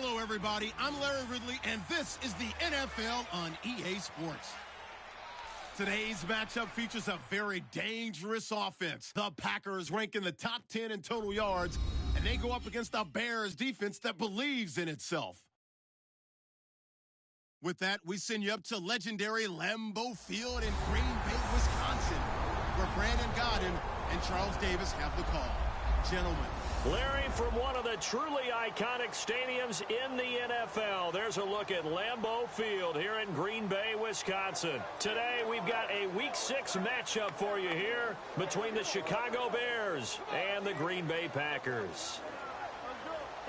Hello, everybody. I'm Larry Ridley, and this is the NFL on EA Sports. Today's matchup features a very dangerous offense. The Packers rank in the top 10 in total yards, and they go up against the Bears defense that believes in itself. With that, we send you up to legendary Lambeau Field in Green Bay, Wisconsin, where Brandon Gaudin and Charles Davis have the call. Gentlemen. Larry, from one of the truly iconic stadiums in the NFL, there's a look at Lambeau Field here in Green Bay, Wisconsin. Today, we've got a Week 6 matchup for you here between the Chicago Bears and the Green Bay Packers.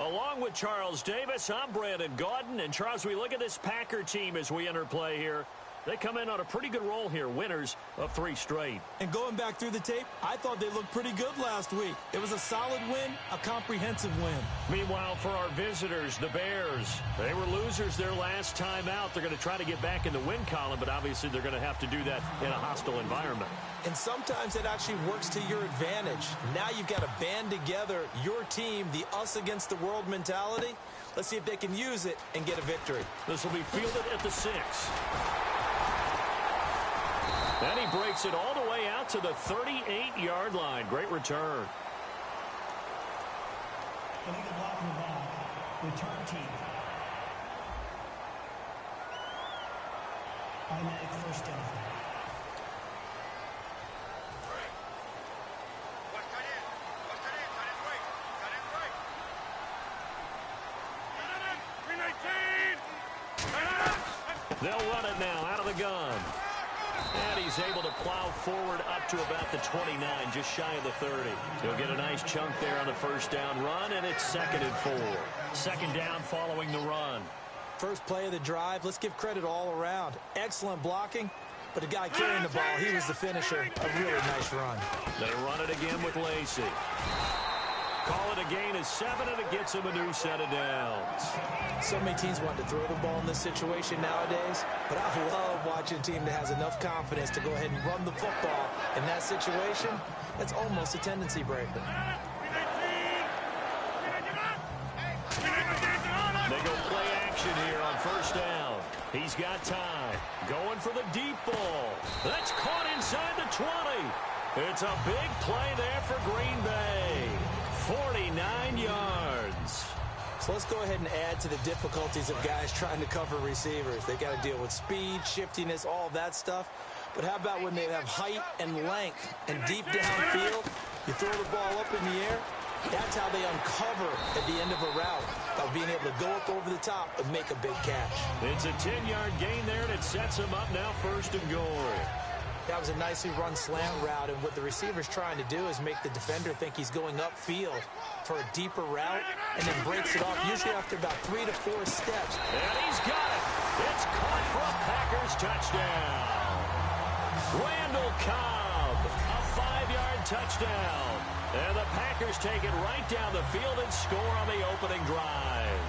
Along with Charles Davis, I'm Brandon Gaudin. And, Charles, we look at this Packer team as we enter play here. They come in on a pretty good roll here, winners of 3 straight. And going back through the tape, I thought they looked pretty good last week. It was a solid win, a comprehensive win. Meanwhile, for our visitors, the Bears, they were losers their last time out. They're going to try to get back in the win column, but obviously they're going to have to do that in a hostile environment. And sometimes it actually works to your advantage. Now you've got to band together your team, the us against the world mentality. Let's see if they can use it and get a victory. This will be fielded at the 6. And he breaks it all the way out to the 38-yard line. Great return. Illegal blocking the ball. Return team. Automatic first down. They'll run it now out of the gun. And he's able to plow forward up to about the 29, just shy of the 30. He'll get a nice chunk there on the first down run, and it's 2nd and 4. Second down following the run. First play of the drive, let's give credit all around. Excellent blocking, but the guy carrying the ball, he was the finisher. A really nice run. They run it again with Lacy. Call it a gain of 7, and it gets him a new set of downs. So many teams want to throw the ball in this situation nowadays, but I love watching a team that has enough confidence to go ahead and run the football. In that situation, that's almost a tendency breaker. They go play action here on first down. He's got time. Going for the deep ball. That's caught inside the 20. It's a big play there for Green Bay. 49 yards. So let's go ahead and add to the difficulties of guys trying to cover receivers. They got to deal with speed, shiftiness, all of that stuff. But how about when they have height and length and deep downfield? You throw the ball up in the air. That's how they uncover at the end of a route, by being able to go up over the top and make a big catch. It's a 10-yard gain there, and it sets them up now 1st and goal. That was a nicely run slant route, and what the receiver's trying to do is make the defender think he's going upfield for a deeper route, and then breaks it off, usually after about 3 to 4 steps. And he's got it. It's caught for a Packers touchdown. Randall Cobb, a 5-yard touchdown. And the Packers take it right down the field and score on the opening drive.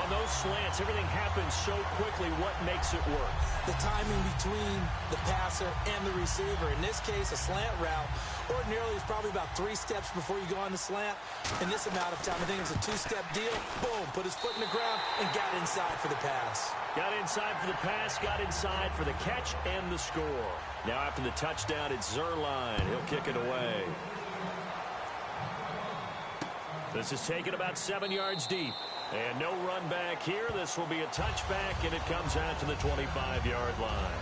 On those slants, everything happens so quickly. What makes it work? The timing between the passer and the receiver. In this case, a slant route ordinarily is probably about 3 steps before you go on the slant. In this amount of time, I think it was a 2-step deal. Boom, put his foot in the ground and got inside for the pass. Got inside for the pass, got inside for the catch and the score. Now after the touchdown, it's Zuerlein. He'll kick it away. This is taken about 7 yards deep. And no run back here. This will be a touchback, and it comes out to the 25-yard line.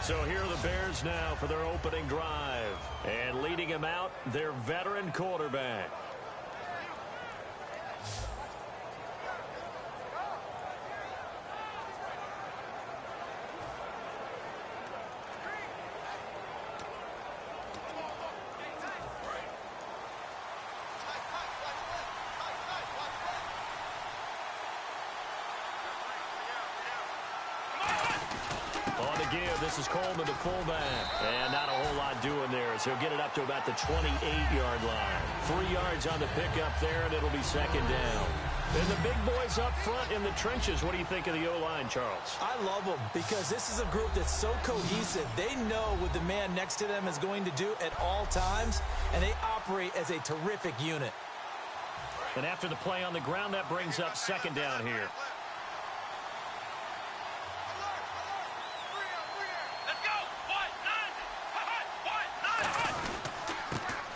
So here are the Bears now for their opening drive. And leading them out, their veteran quarterback. This is Coleman, the fullback. And not a whole lot doing there as he'll get it up to about the 28-yard line. 3 yards on the pickup there, and it'll be 2nd down. And the big boys up front in the trenches. What do you think of the O-line, Charles? I love them because this is a group that's so cohesive. They know what the man next to them is going to do at all times, and they operate as a terrific unit. And after the play on the ground, that brings up second down here.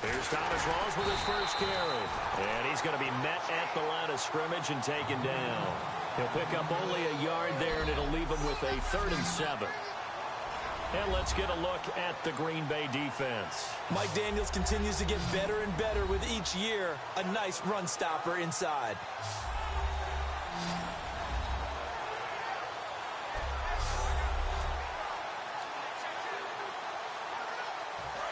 Here's Thomas Rawls with his first carry. And he's going to be met at the line of scrimmage and taken down. He'll pick up only a yard there, and it'll leave him with a 3rd and 7. And let's get a look at the Green Bay defense. Mike Daniels continues to get better and better with each year. A nice run stopper inside.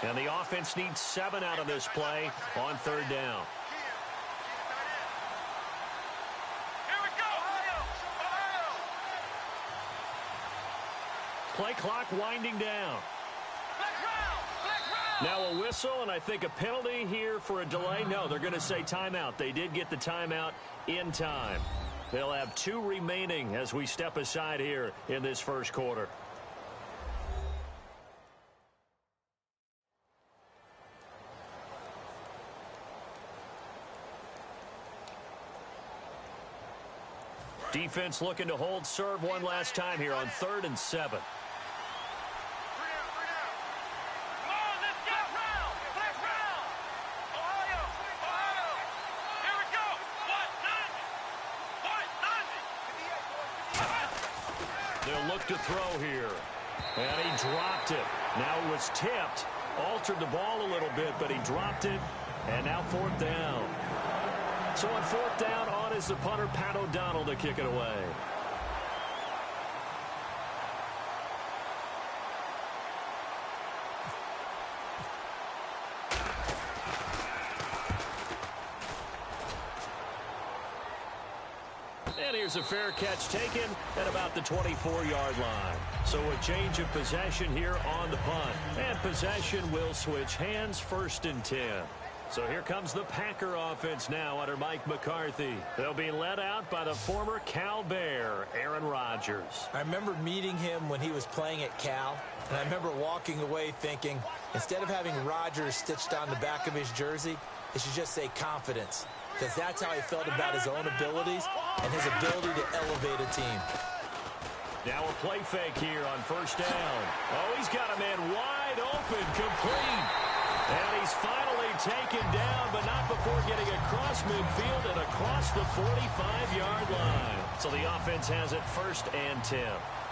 And the offense needs 7 out of this play on 3rd down. Play clock winding down. Now a whistle, and I think a penalty here for a delay. No, they're going to say timeout. They did get the timeout in time. They'll have 2 remaining as we step aside here in this first quarter. Defense looking to hold serve one last time here on 3rd and 7. They'll look to throw here. And he dropped it. Now it was tipped. Altered the ball a little bit, but he dropped it. And now 4th down. So on 4th down, on is the punter, Pat O'Donnell, to kick it away. And here's a fair catch taken at about the 24-yard line. So a change of possession here on the punt. And possession will switch hands, 1st and 10. So here comes the Packer offense now under Mike McCarthy. They'll be led out by the former Cal Bear, Aaron Rodgers. I remember meeting him when he was playing at Cal, and I remember walking away thinking, instead of having Rodgers stitched on the back of his jersey, it should just say confidence, because that's how he felt about his own abilities and his ability to elevate a team. Now a play fake here on 1st down. Oh, he's got a man wide open, complete. And he's finally taken down, but not before getting across midfield and across the 45-yard line. So the offense has it 1st and 10.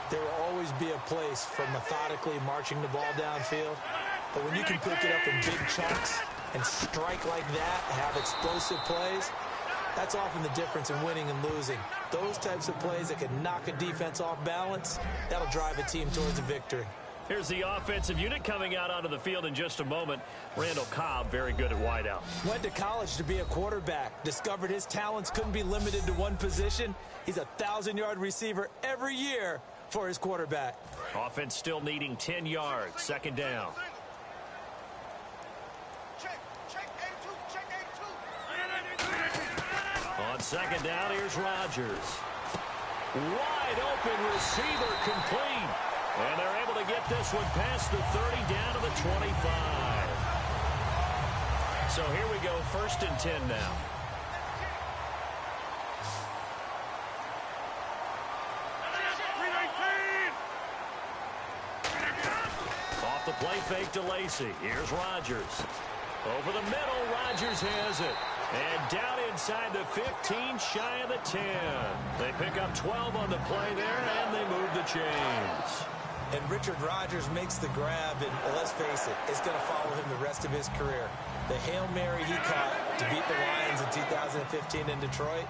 There will always be a place for methodically marching the ball downfield. But when you can pick it up in big chunks and strike like that, have explosive plays, that's often the difference in winning and losing. Those types of plays that can knock a defense off balance, that'll drive a team towards a victory. Here's the offensive unit coming out onto the field in just a moment. Randall Cobb, very good at wideout. Went to college to be a quarterback. Discovered his talents couldn't be limited to one position. He's a 1,000-yard receiver every year for his quarterback. Offense still needing 10 yards. 2nd down. On 2nd down, here's Rodgers. Wide open receiver, complete. And they're able to get this one past the 30 down to the 25. So here we go, 1st and 10 now. Off the play fake to Lacy. Here's Rodgers. Over the middle, Rodgers has it. And down inside the 15, shy of the 10. They pick up 12 on the play there, and they move the chains. And Richard Rodgers makes the grab, and let's face it, it's going to follow him the rest of his career. The Hail Mary he caught to beat the Lions in 2015 in Detroit,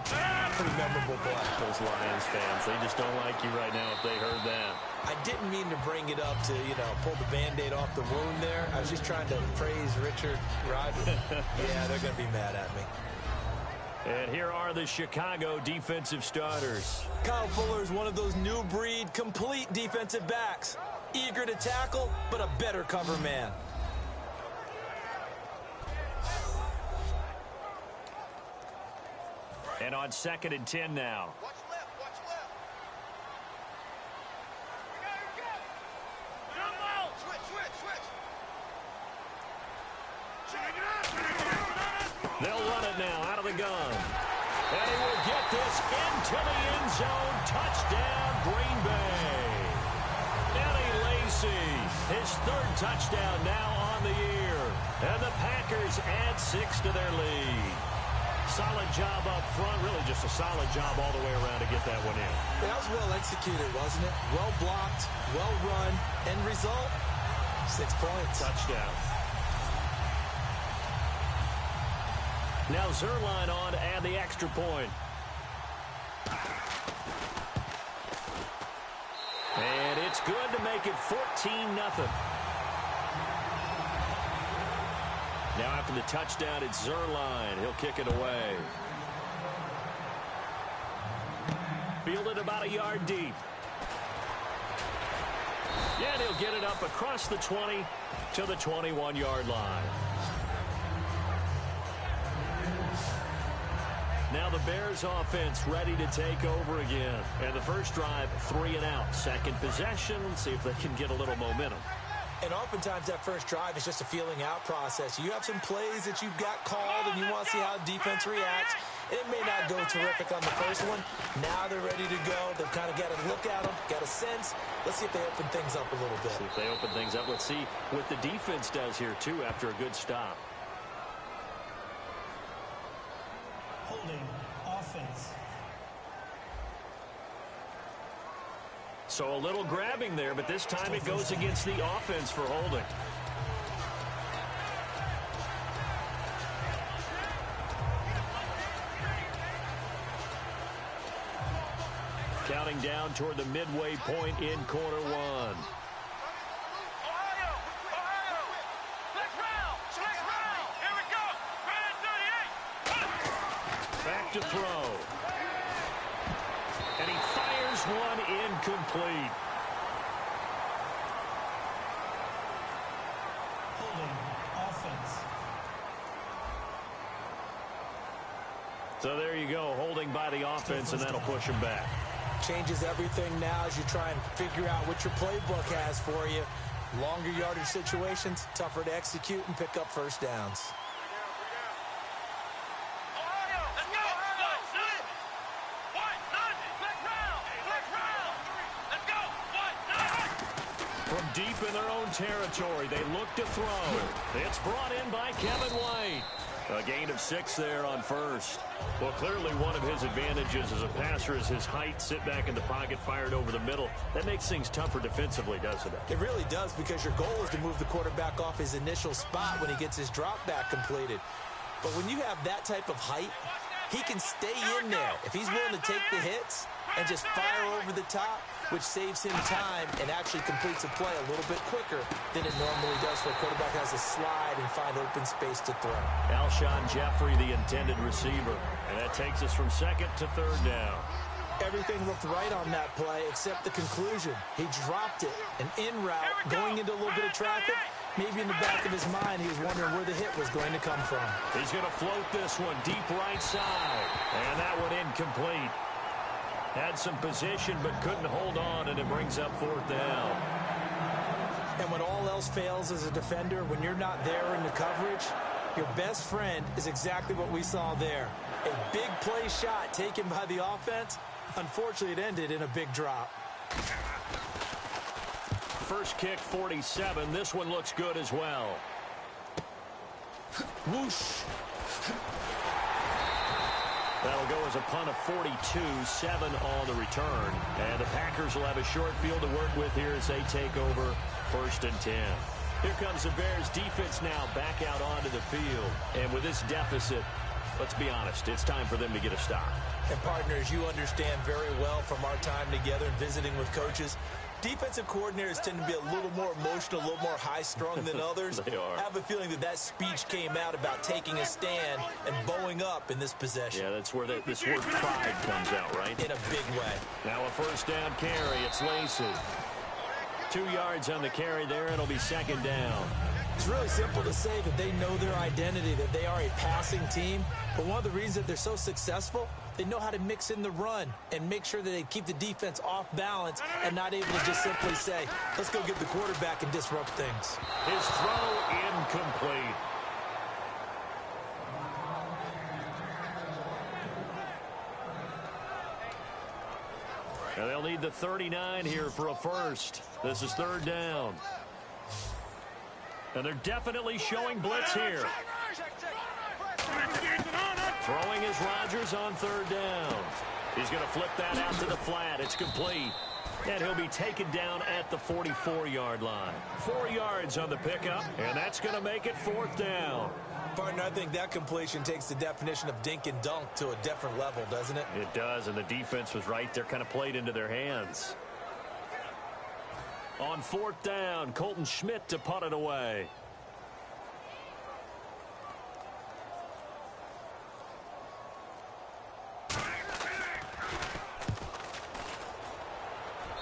pretty memorable play. Those Lions fans, they just don't like you right now if they heard that. I didn't mean to bring it up to, pull the Band-Aid off the wound there. I was just trying to praise Richard Rodgers. Yeah, they're going to be mad at me. And here are the Chicago defensive starters. Kyle Fuller is one of those new breed, complete defensive backs. Eager to tackle, but a better cover man. And on 2nd and 10 now. Watch left, watch left. Switch. They'll run it now out of the gun. And he will get this into the end zone. Touchdown, Green Bay. Eddie Lacy, his third touchdown now on the year. And the Packers add 6 to their lead. Solid job up front. Really just a solid job all the way around to get that one in. That was well executed, wasn't it? Well blocked, well run. End result, 6 points. Touchdown. Now Zuerlein on to add the extra point. And it's good to make it 14-0. Now after the touchdown, it's Zuerlein. He'll kick it away. Fielded about a yard deep. Yeah, and he'll get it up across the 20 to the 21-yard line. Now the Bears offense ready to take over again. And the first drive, 3 and out. Second possession, see if they can get a little momentum. And oftentimes that first drive is just a feeling out process. You have some plays that you've got called and you want to see how defense reacts. It may not go terrific on the first one. Now they're ready to go. They've kind of got to look at them, got a sense. Let's see if they open things up a little bit. See if they open things up. Let's see what the defense does here, too, after a good stop. Holding offense. So a little grabbing there, but this time it goes against the offense for holding. Counting down toward the midway point in quarter one. Back to throw. And he fires one incomplete. Holding offense. So there you go, holding by the offense, and that'll push him back. Changes everything now as you try and figure out what your playbook has for you. Longer yardage situations, tougher to execute and pick up first downs. From deep in their own territory, they look to throw. It's brought in by Kevin White. A gain of 6 there on first. Well, clearly one of his advantages as a passer is his height. Sit back in the pocket, fired over the middle. That makes things tougher defensively, doesn't it? It really does, because your goal is to move the quarterback off his initial spot when he gets his drop back completed. But when you have that type of height, he can stay in there. If he's willing to take the hits and just fire over the top, which saves him time and actually completes a play a little bit quicker than it normally does, where a quarterback has to slide and find open space to throw. Alshon Jeffrey, the intended receiver. And that takes us from second to third down. Everything looked right on that play except the conclusion. He dropped it, an in route, going into a little bit of traffic. Maybe in the back of his mind, he was wondering where the hit was going to come from. He's going to float this one deep right side. And that one incomplete. Had some position but couldn't hold on, and it brings up fourth down. And when all else fails as a defender, when you're not there in the coverage, your best friend is exactly what we saw there. A big play shot taken by the offense. Unfortunately, it ended in a big drop. First kick, 47. This one looks good as well. Whoosh. That'll go as a punt of 42, 7 on the return. And the Packers will have a short field to work with here as they take over 1st and 10. Here comes the Bears defense now back out onto the field. And with this deficit, let's be honest, it's time for them to get a stop. And partners, you understand very well from our time together and visiting with coaches, defensive coordinators tend to be a little more emotional, a little more high-strung than others. They are. I have a feeling that that speech came out about taking a stand and bowing up in this possession. Yeah, that's where this word pride comes out, right? In a big way. Now a first down carry. It's Lacy. 2 yards on the carry there. It'll be second down. It's really simple to say that they know their identity, that they are a passing team. But one of the reasons that they're so successful, they know how to mix in the run and make sure that they keep the defense off balance and not able to just simply say, let's go get the quarterback and disrupt things. His throw incomplete. And they'll need the 39 here for a first. This is third down. And they're definitely showing blitz here. Throwing is Rodgers on third down. He's going to flip that out to the flat. It's complete. And he'll be taken down at the 44-yard line. 4 yards on the pickup, and that's going to make it fourth down. Partner, I think that completion takes the definition of dink and dunk to a different level, doesn't it? It does, and the defense was right there, kind of played into their hands. On fourth down, Colton Schmidt to punt it away.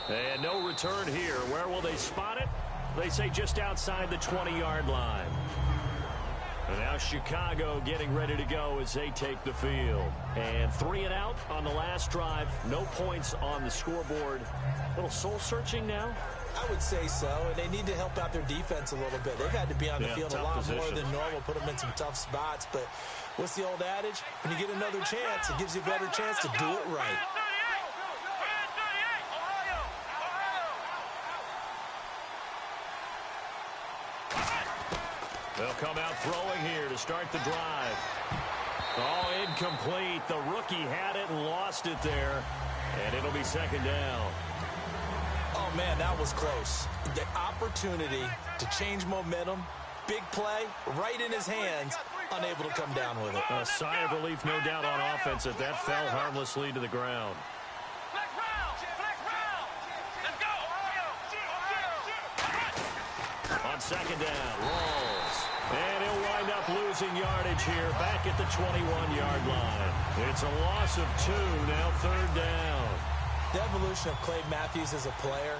And no return here. Where will they spot it? They say just outside the 20-yard line. And now Chicago getting ready to go as they take the field. And 3 and out on the last drive. No points on the scoreboard. A little soul-searching now? I would say so, and they need to help out their defense a little bit. They've had to be on the field a lot more than normal, put them in some tough spots. But what's the old adage? When you get another chance, it gives you a better chance to do it right. They'll come out throwing here to start the drive. Oh, incomplete. The rookie had it and lost it there. And it'll be second down. Oh, man, that was close. The opportunity to change momentum, big play, right in his hands, unable to come down with it. A sigh of relief, no doubt, on offense that fell harmlessly to the ground. On second down, Rawls. And he'll wind up losing yardage here back at the 21-yard line. It's a loss of 2, now third down. The evolution of Clay Matthews as a player,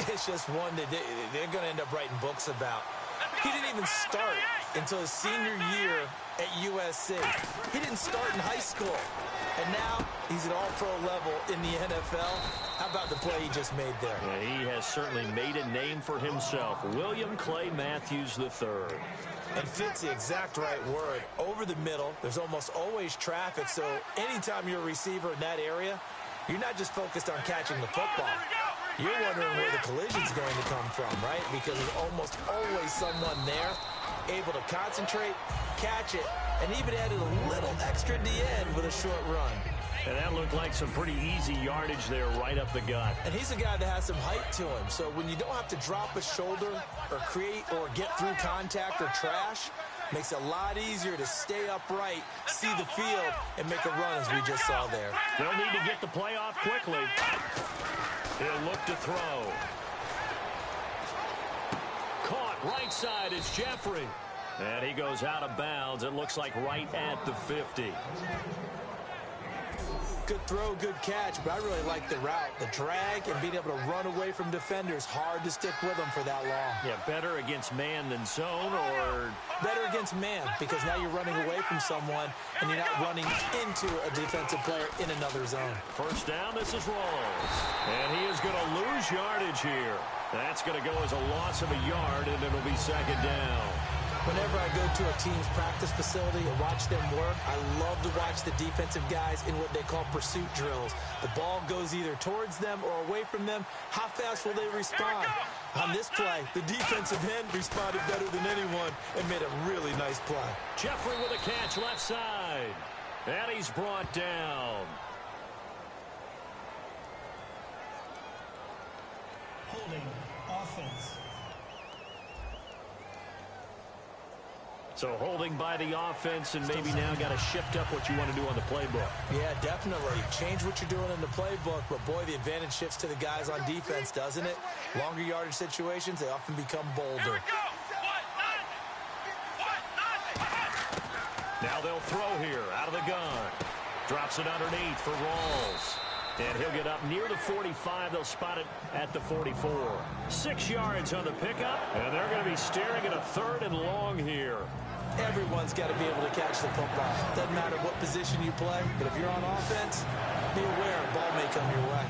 it's just one that they're going to end up writing books about. He didn't even start until his senior year at USC. He didn't start in high school. And now he's at all-pro level in the NFL. How about the play he just made there? Yeah, he has certainly made a name for himself. William Clay Matthews III. And fits the exact right word. Over the middle, there's almost always traffic. So anytime you're a receiver in that area, you're not just focused on catching the football. You're wondering where the collision's going to come from, right? Because there's almost always someone there able to concentrate, catch it, and even added a little extra at the end with a short run. And that looked like some pretty easy yardage there right up the gut. And he's a guy that has some height to him. So when you don't have to drop a shoulder or create or get through contact or trash, makes it a lot easier to stay upright, see the field, and make a run as we just saw there. They'll need to get the play off quickly. He'll look to throw. Caught right side is Jeffrey. And he goes out of bounds. It looks like right at the 50. Good throw, good catch, but I really like the route. The drag and being able to run away from defenders. Hard to stick with them for that long. Yeah, better against man than zone, or better against man, because now you're running away from someone and you're not running into a defensive player in another zone. First down, this is Rawls. And he is going to lose yardage here. That's going to go as a loss of a yard, and it'll be second down. Whenever I go to a team's practice facility and watch them work, I love to watch the defensive guys in what they call pursuit drills. The ball goes either towards them or away from them. How fast will they respond? On this play, the defensive end responded better than anyone and made a really nice play. Jeffrey with a catch left side. And he's brought down. Holding offense. So holding by the offense, and maybe now got to shift up what you want to do on the playbook. Yeah, definitely. Change what you're doing in the playbook, but boy, the advantage shifts to the guys on defense, doesn't it? Longer yardage situations, they often become bolder. Now they'll throw here out of the gun. Drops it underneath for Rawls. And he'll get up near the 45. They'll spot it at the 44. 6 yards on the pickup, and they're going to be staring at a third and long here. Everyone's got to be able to catch the football. Doesn't matter what position you play, but if you're on offense, be aware a ball may come your way.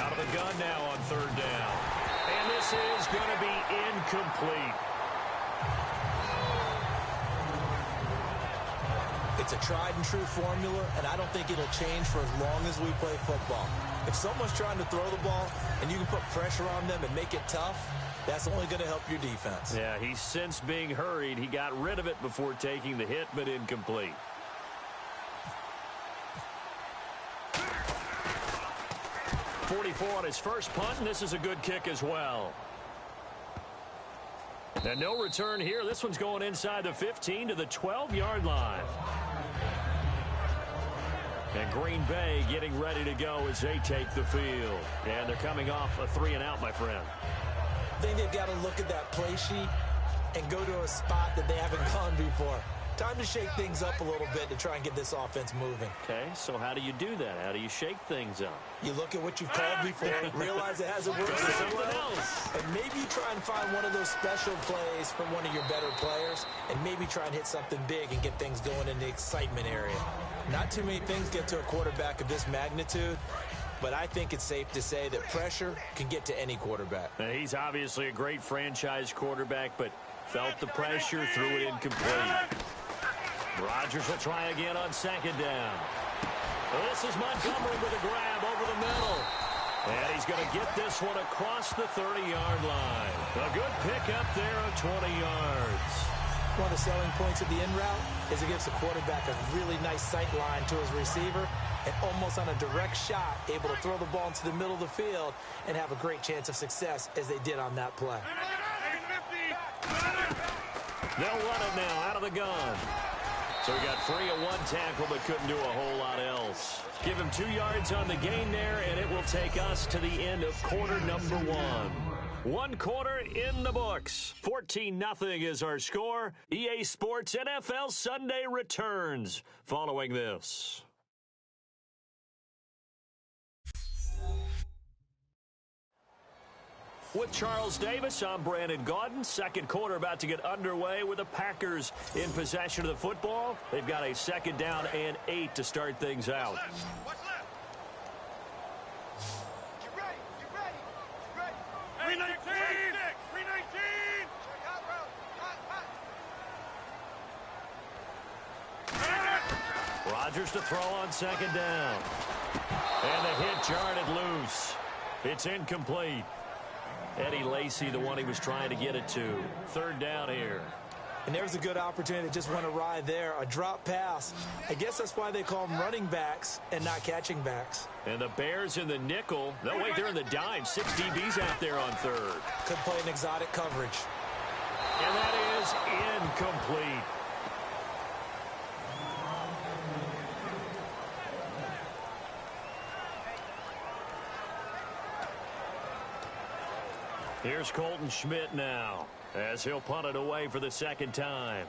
Out of the gun now on third down. And this is going to be incomplete. It's a tried-and-true formula, and I don't think it'll change for as long as we play football. If someone's trying to throw the ball and you can put pressure on them and make it tough, that's only going to help your defense. Yeah, he's since being hurried. He got rid of it before taking the hit, but incomplete. .44 on his first punt, and this is a good kick as well. And no return here. This one's going inside the 15 to the 12-yard line. And Green Bay getting ready to go as they take the field. And they're coming off a 3-and-out, my friend. I think they've got to look at that play sheet and go to a spot that they haven't gone before. Time to shake things up a little bit to try and get this offense moving. Okay, so how do you do that? How do you shake things up? You look at what you've called before, realize it hasn't worked so well, and maybe you try and find one of those special plays from one of your better players, and maybe try and hit something big and get things going in the excitement area. Not too many things get to a quarterback of this magnitude, but I think it's safe to say that pressure can get to any quarterback. Now, he's obviously a great franchise quarterback, but felt the pressure, threw it incomplete. Rodgers will try again on second down. This is Montgomery with a grab over the middle. And he's going to get this one across the 30-yard line. A good pickup there of 20 yards. One of the selling points of the in route is it gives the quarterback a really nice sight line to his receiver and almost on a direct shot able to throw the ball into the middle of the field and have a great chance of success as they did on that play. They'll run it now out of the gun. So he got free of one tackle but couldn't do a whole lot else. Give him 2 yards on the gain there, and it will take us to the end of quarter number 1. 1 quarter in the books. 14-0 is our score. EA Sports NFL Sunday returns following this. With Charles Davis, I'm Brandon Gaudin. Second quarter about to get underway with the Packers in possession of the football. They've got a second down and 8 to start things out. What's left? Get ready. Get ready. Get ready. 319. 319. Rodgers to throw on second down. And the hit jarred it loose. It's incomplete. Eddie Lacy, the one he was trying to get it to. Third down here. And there's a good opportunity that just went awry there. A drop pass. I guess that's why they call them running backs and not catching backs. And the Bears in the nickel. No, wait, they're in the dime. 6 DBs out there on third. Could play an exotic coverage. And that is incomplete. Here's Colton Schmidt now, as he'll punt it away for the second time.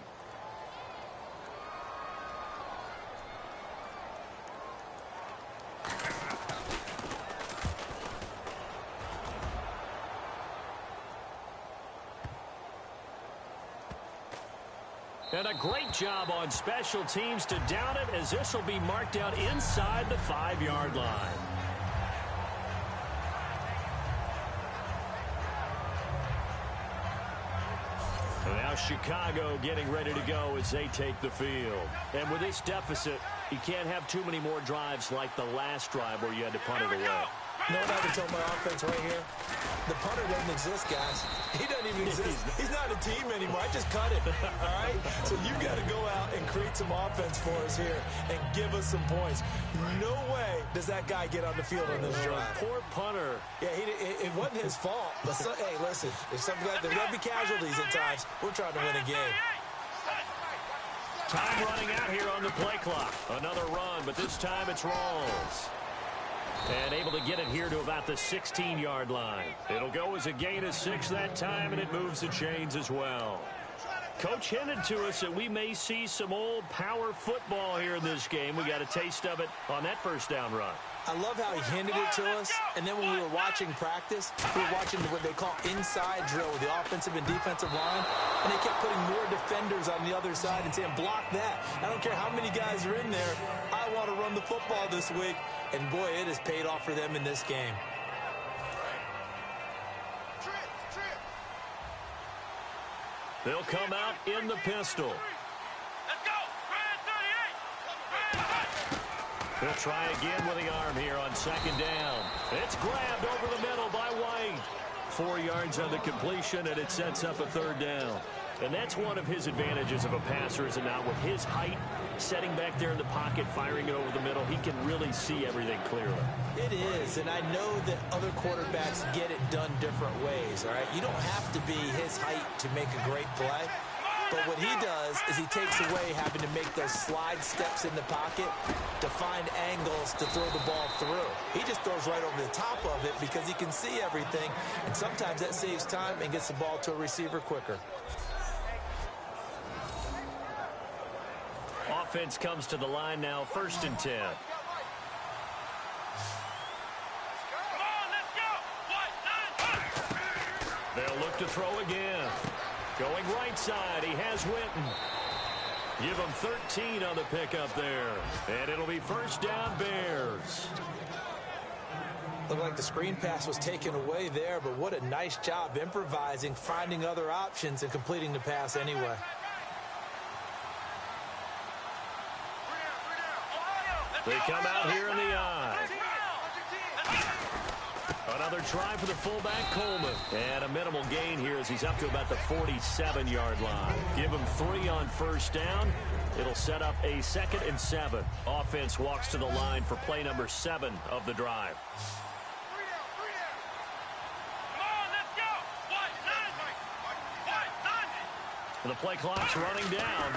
And a great job on special teams to down it, as this will be marked out inside the 5-yard line. Now Chicago getting ready to go as they take the field. And with this deficit, you can't have too many more drives like the last drive where you had to punt it away. You know what I would tell my offense right here? The punter doesn't exist, guys. He doesn't even exist. He's not a team anymore. I just cut it, all right? So you've got to go out and create some offense for us here and give us some points. No way does that guy get on the field on this drive. Poor punter. Yeah, it wasn't his fault. But hey, listen, if something like there will be casualties at times. We're trying to win a game. Time running out here on the play clock. Another run, but this time it's Rawls. And able to get it here to about the 16-yard line. It'll go as a gain of 6 that time, and it moves the chains as well. Coach hinted to us that we may see some old power football here in this game. We got a taste of it on that first down run. I love how he hinted it to us, and then when we were watching practice, we were watching what they call inside drill with the offensive and defensive line, and they kept putting more defenders on the other side and saying, block that. I don't care how many guys are in there. I want to run the football this week, and boy, it has paid off for them in this game. They'll come out in the pistol. Let's go. He'll try again with the arm here on second down. It's grabbed over the middle by White. 4 yards on the completion, and it sets up a third down. And that's one of his advantages of a passer, is it not? With his height, setting back there in the pocket, firing it over the middle, he can really see everything clearly. It is, and I know that other quarterbacks get it done different ways, all right? You don't have to be his height to make a great play. But what he does is he takes away having to make those slide steps in the pocket to find angles to throw the ball through. He just throws right over the top of it because he can see everything, and sometimes that saves time and gets the ball to a receiver quicker. Offense comes to the line now, 1st and 10. They'll look to throw again. Going right side, he has Witten. Give him 13 on the pickup there. And it'll be 1st down, Bears. Looked like the screen pass was taken away there, but what a nice job improvising, finding other options, and completing the pass anyway. They come out here in the eye. Another try for the fullback, Coleman. And a minimal gain here as he's up to about the 47-yard line. Give him 3 on 1st down. It'll set up a 2nd and 7. Offense walks to the line for play number 7 of the drive. The play clock's running down.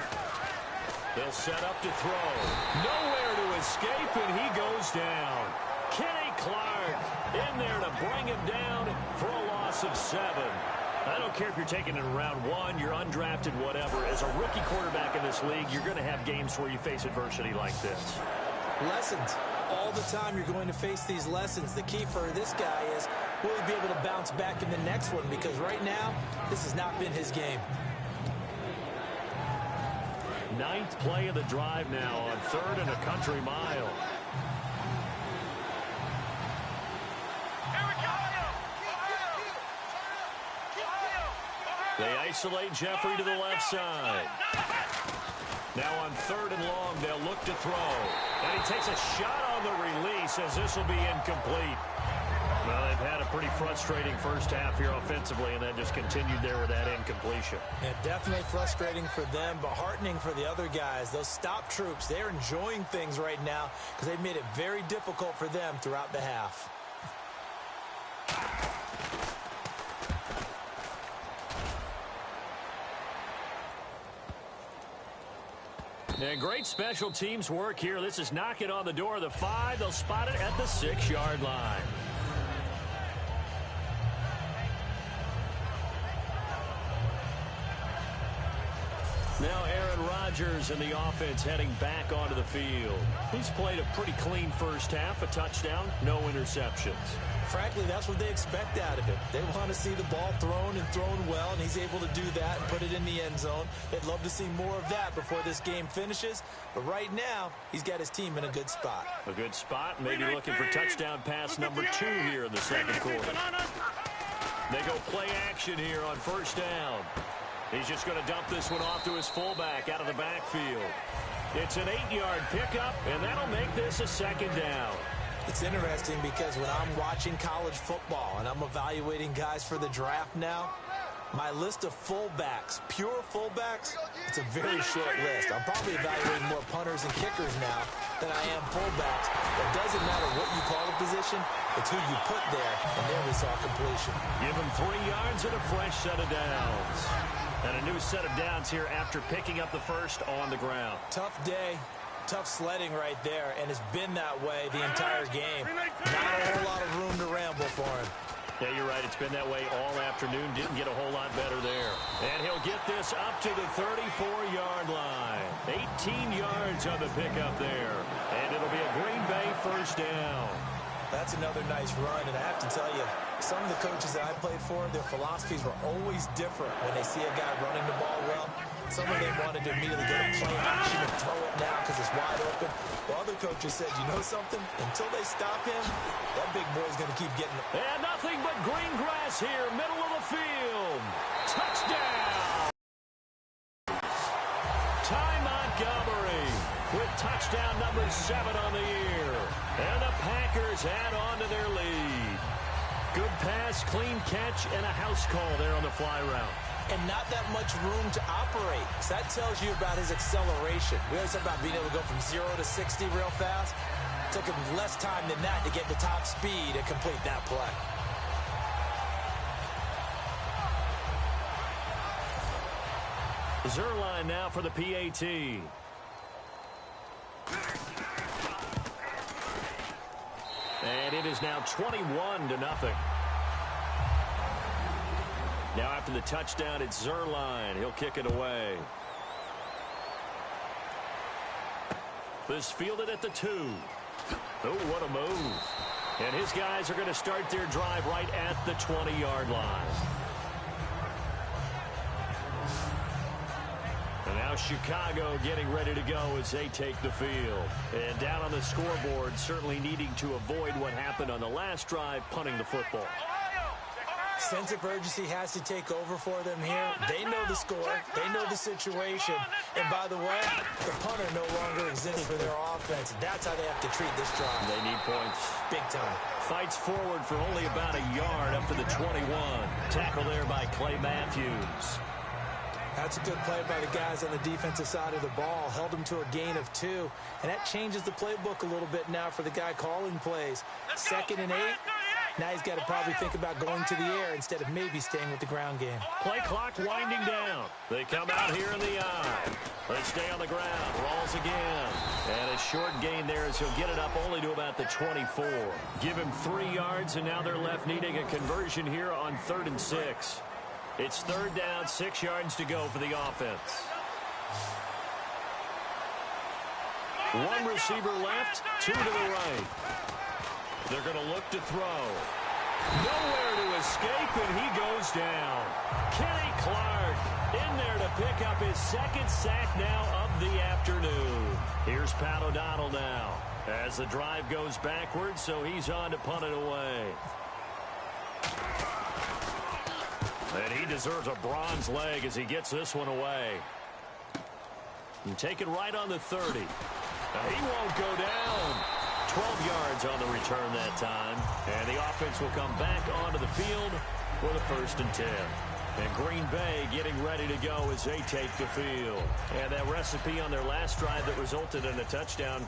They'll set up to throw. Nowhere to escape, and he goes down. Kenny Clark in there to bring him down for a loss of 7. I don't care if you're taking it in round 1, you're undrafted, whatever. As a rookie quarterback in this league, you're going to have games where you face adversity like this. Lessons. All the time you're going to face these lessons. The key for this guy is, will he be able to bounce back in the next one? Because right now, this has not been his game. 9th play of the drive now on 3rd and a country mile. They isolate Jeffrey to the left side. Now on 3rd and long, they'll look to throw. And he takes a shot on the release as this will be incomplete. Well, they've had a pretty frustrating first half here offensively, and then just continued there with that incompletion. Yeah, definitely frustrating for them, but heartening for the other guys. Those stop troops, they're enjoying things right now because they've made it very difficult for them throughout the half. And great special teams work here. This is knocking on the door of the 5. They'll spot it at the 6-yard line. Now Aaron Rodgers and the offense heading back onto the field. He's played a pretty clean first half, a touchdown, no interceptions. Frankly, that's what they expect out of him. They want to see the ball thrown and thrown well, and he's able to do that and put it in the end zone. They'd love to see more of that before this game finishes. But right now, he's got his team in a good spot. A good spot, maybe looking for touchdown pass number 2 here in the second quarter. They go play action here on 1st down. He's just going to dump this one off to his fullback out of the backfield. It's an 8-yard pickup, and that'll make this a 2nd down. It's interesting because when I'm watching college football and I'm evaluating guys for the draft now, my list of fullbacks, pure fullbacks, it's a very short list. I'm probably evaluating more punters and kickers now than I am fullbacks. It doesn't matter what you call a position, it's who you put there, and there we saw completion. Give him 3 yards and a fresh set of downs. And a new set of downs here after picking up the first on the ground. Tough day. Tough sledding right there, and it's been that way the entire game. Not a whole lot of room to ramble for him. Yeah, you're right. It's been that way all afternoon. Didn't get a whole lot better there. And he'll get this up to the 34-yard line. 18 yards on the pickup there. And it'll be a Green Bay 1st down. That's another nice run, and I have to tell you, some of the coaches that I played for, their philosophies were always different when they see a guy running the ball well. Some of them wanted to immediately go to play action and throw it now because it's wide open. While other coaches said, you know something? Until they stop him, that big boy's going to keep getting it. And nothing but green grass here, middle of the field. Touchdown! Ty Montgomery. with touchdown number 7 on the year. And the Packers add on to their lead. Good pass, clean catch, and a house call there on the fly route. And not that much room to operate. So that tells you about his acceleration. We always talk about being able to go from 0 to 60 real fast. It took him less time than that to get to top speed and complete that play. Zuerlein now for the PAT. And it is now 21-0. Now after the touchdown, it's Zuerlein. He'll kick it away. This fielded at the 2. Oh, what a move. And his guys are going to start their drive right at the 20-yard line. And now Chicago getting ready to go as they take the field. And down on the scoreboard, certainly needing to avoid what happened on the last drive, punting the football. Sense of urgency has to take over for them here. They know the score. They know the situation. And by the way, the punter no longer exists for their offense. That's how they have to treat this drive. They need points. Big time. Fights forward for only about a yard up to the 21. Tackle there by Clay Matthews. That's a good play by the guys on the defensive side of the ball. Held them to a gain of 2. And that changes the playbook a little bit now for the guy calling plays. 2nd and 8. Now he's got to probably think about going to the air instead of maybe staying with the ground game. Play clock winding down. They come out here in the eye. They stay on the ground. Rolls again. And a short gain there as he'll get it up only to about the 24. Give him 3 yards, and now they're left needing a conversion here on 3rd and 6. It's 3rd down, 6 yards to go for the offense. 1 receiver left, 2 to the right. They're going to look to throw. Nowhere to escape, and he goes down. Kenny Clark in there to pick up his 2nd sack now of the afternoon. Here's Pat O'Donnell now as the drive goes backwards, so he's on to punt it away. And he deserves a bronze leg as he gets this one away. And take it right on the 30. Now he won't go down. 12 yards on the return that time. And the offense will come back onto the field for the 1st and 10. And Green Bay getting ready to go as they take the field. And that recipe on their last drive that resulted in a touchdown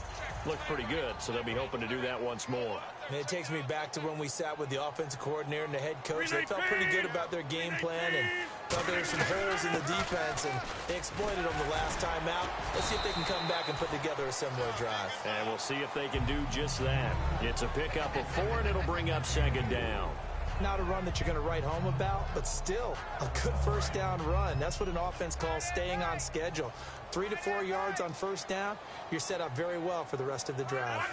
looked pretty good, so they'll be hoping to do that once more. And it takes me back to when we sat with the offensive coordinator and the head coach. They felt pretty good about their game plan and thought there were some holes in the defense, and they exploited them the last time out. Let's see if they can come back and put together a similar drive. And we'll see if they can do just that. It's a pickup of 4, and it'll bring up 2nd down. Not a run that you're going to write home about, but still a good 1st down run. That's what an offense calls staying on schedule. 3 to 4 yards on 1st down, you're set up very well for the rest of the drive.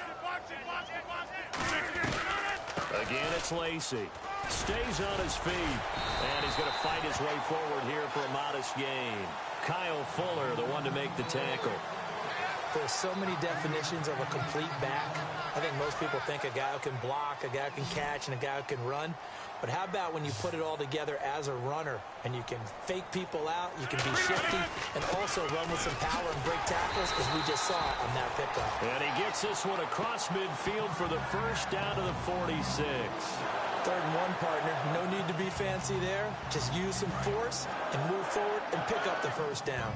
Again, it's Lacy. Stays on his feet, and he's going to fight his way forward here for a modest gain. Kyle Fuller, the one to make the tackle. There's so many definitions of a complete back. I think most people think a guy who can block, a guy who can catch, and a guy who can run. But how about when you put it all together as a runner, and you can fake people out, you can be shifty, and also run with some power and break tackles, as we just saw on that pickup. And he gets this one across midfield for the 1st down to the 46. 3rd and 1, partner. No need to be fancy there. Just use some force and move forward and pick up the 1st down.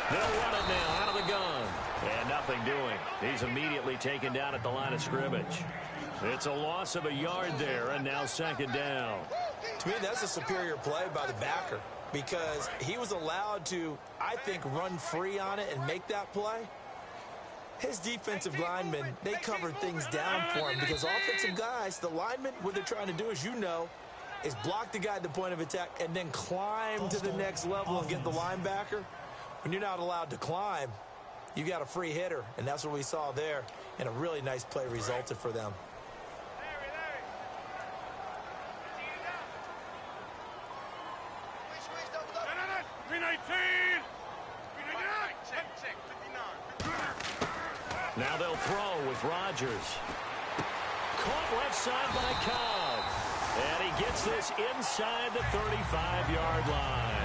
They'll run it now out of the gun. And nothing doing. He's immediately taken down at the line of scrimmage. It's a loss of a yard there, and now 2nd down. To me, that's a superior play by the backer because he was allowed to, I think, run free on it and make that play. His defensive linemen, they covered things down for him because offensive guys, the linemen, what they're trying to do, as you know, is block the guy at the point of attack and then climb to the next level and get the linebacker. When you're not allowed to climb, you got a free hitter, and that's what we saw there, and a really nice play resulted for them. Now they'll throw with Rodgers. Caught left side by Cobb. And he gets this inside the 35-yard line.